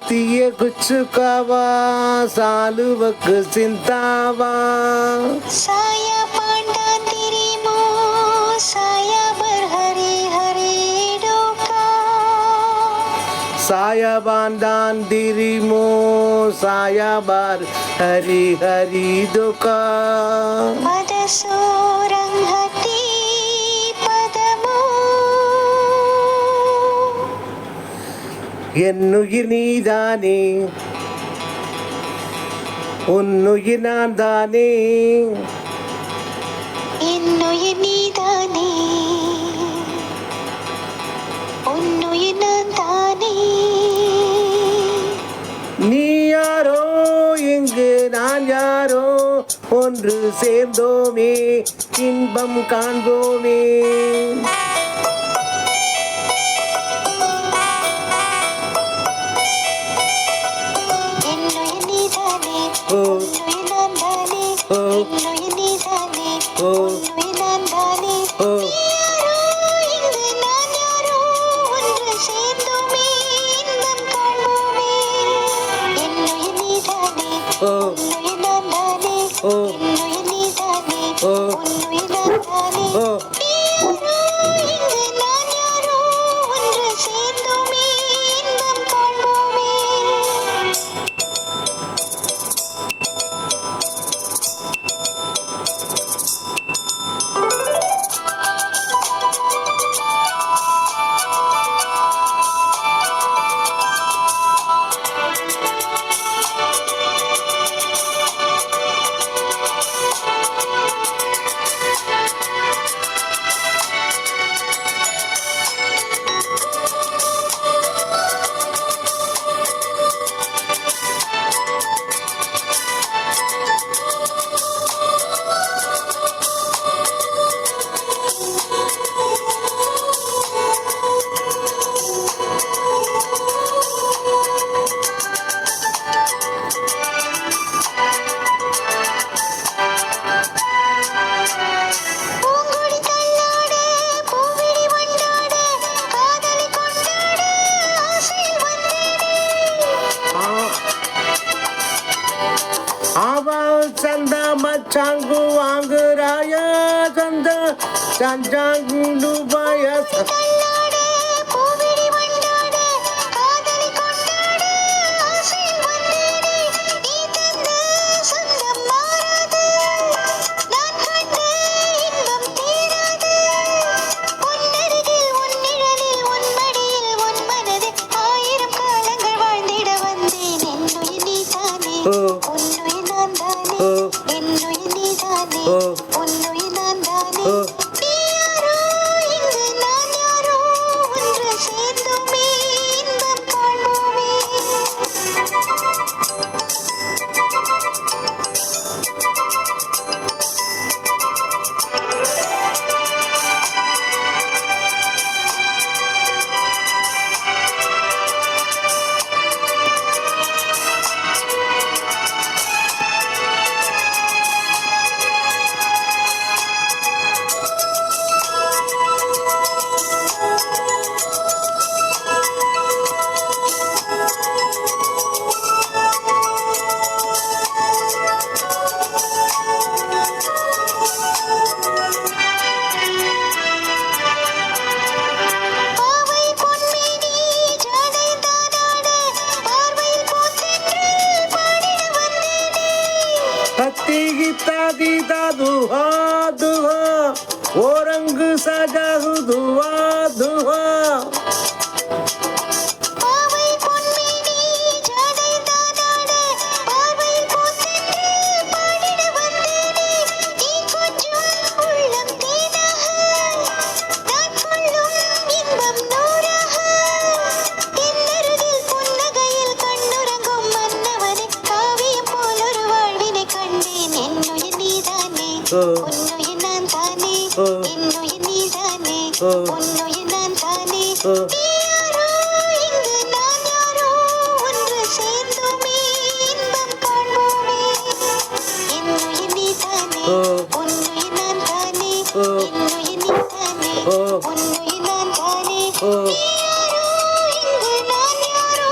சத்திய குச்சுக்காவா சாலுவக்கு சிந்தாவா साया पांडा तेरी मो साया बर हरे हरे डोका सायाबान दिरिमो सायाबार हरी हरी दुका पद सोरंगती पदमो என்னுயிர் நீதானே உன்னுயிர் நான் தானே என்னுயிர் நீதானே உன்னுயிர் நான் தானே நீ யாரோ இங்கு நான் யாரோ ஒன்று சேர்ந்தோமே இன்பம் காண்போமே என்னுயிர் நீதானே ஓ உன்னுயிர் நான் தானே ஓ என்னுயிர் நீதானே ஓ உன்னுயிர் நான் தானே ஓ யாரோ இங்கு நான் யாரோ ஒன்று சேர்ந்தோமே இன்பம் காண்போமே என்னுயிர் நீதானே ஓ உன்னுயிர் நான் தானே ஓ என்னுயிர் நீதானே ஓ உன்னுயிர் நான் தானே ஓ யாரோ இங்கு நான் யாரோ ஒன்று சேர்ந்தோமே இன்பம் காண்போமே பூங்கொடி தள்ளாட பூவிழி வண்டாட காதலி கொண்டாட ஆசையில் வந்தேனே ஆவா சந்தா மச்சாங்கு வாங்குறாயா சந்தா சஞ்சாங்கு பாயச தள்ளாட பூவிழி வண்டாட காதலி கொண்டாட ஆசையில் வந்தேனே நீ தந்த சொந்தம் மாறாது நான் கண்ட இன்பம் தீராது உன்னருகில் உன் நிழலில் உன் மடியில் உன் மனதில் ஆயிரம் காலங்கள் வாழ்ந்திட வந்தேன் என்னுயிர் நீதானே ஓ உன்னுயிர் நான் தானே ஓ என்னுயிர் நீதானே ஓ உன்னுயிர் நான் தானே ஓ நீ யாரோ இங்கு நான் யாரோ ஒன்று சேர்ந்தோமே இன்பம் காண்போமே பாவை பொன்மேனி ஜாடை தானாட பார்வையில் பூத்தென்றல் பாடிட வந்தேனே தத்தி கித்தாதி துஹா துஹா ஓரங்கு சஜாகு துவா துஹா பாவை பொன்மேனி ஜாடை தானாட பார்வையில் பூத்தென்றல் பாடிட வந்தேனே நீ கொஞ்சம் உள்ளம் தேனாக நான் கொள்ளும் இன்பம் நூறாக என்னருகில் புன்னகையில் கண்ணுறங்கும் மன்னவனே காவியம் போல் ஒரு வாழ்வினை கண்டேன் என்னுயிர் நீதானே ஓ உன்னுயிர் நான் தானே ஓ என்னுயிர் நீதானே ஓ உன்னுயிர் நான் தானே ஓ நீ யாரோ இங்கு நான் யாரோ ஒன்று சேர்ந்தோமே இன்பம் காண்போமே என்னுயிர் நீதானே ஓ உன்னுயிர் நான் தானே ஓ என்னுயிர் நீதானே ஓ உன்னுயிர் நான் தானே ஓ நீ யாரோ இங்கு நான் யாரோ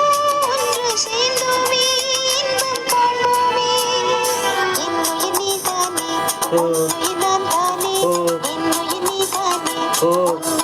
ஒன்று உன்னுயிர் நான் தானே ஓ. என்னுயிர் நீ தானே ஓ. உன்னை